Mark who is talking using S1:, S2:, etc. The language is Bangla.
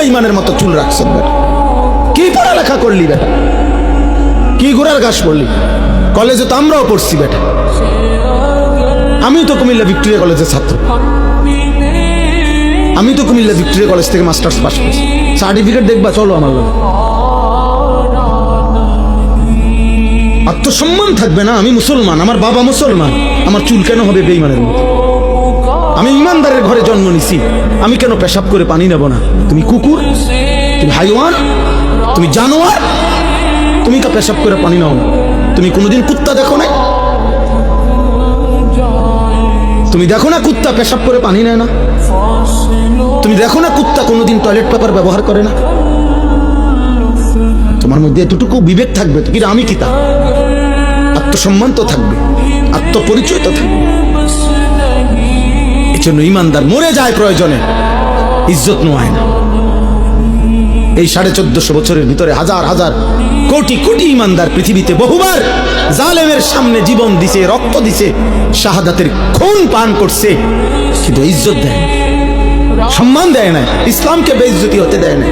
S1: বেঈমানের মতো চুল রাখছেন বেটা? কি পড়ালেখা করলি বেটা? কি ঘোড়ার ঘাস পড়লি? কলেজে তো আমরাও পড়ছি বেটা। আমি তো কুমিল্লা ভিক্টোরিয়া কলেজের ছাত্র, আমি তো কুমিল্লা ভিক্টোরিয়া কলেজ থেকে মাস্টার্স পাস করছি। সার্টিফিকেট দেখবা, চলো আমার লোক। আত্মসম্মান থাকবে না? আমি মুসলমান, আমার বাবা মুসলমান, আমার চুল কেন হবে বেঈমানের মতো? আমি ইমানদারের ঘরে জন্ম নিছি, আমি কেন পেশাব করে পানি নেব না? তুমি কুকুর, তুমি হাইওয়ান, তুমি জানোয়ার, তুমি কা পেশাব করে পানি নাও না? তুমি কোনোদিন কুত্তা দেখো না? তুমি দেখো না কুত্তা পেশাব করে পানি নেয় না? তুমি দেখো না কুত্তা কোনোদিন টয়লেট পেপার ব্যবহার করে না? তোমার মধ্যে এতটুকু বিবেক থাকবে তো, আমি কি তা? আত্মসম্মান তো থাকবে, আত্মপরিচয় তো থাকবে। এই জন্য ইমানদার মরে যায় প্রয়োজনে, ইজ্জত নোয়ায় না। এই 1450 বছরের ভিতরে হাজার হাজার কোটি কোটি ইমানদার পৃথিবীতে বহুবার জালেমের সামনে জীবন দিছে, রক্ত দিছে, শাহাদাতের খুন পান করছে, কিন্তু ইজ্জত দেয় না, সম্মান দেয় না, ইসলামকে বেইজ্জতি হতে দেয় না।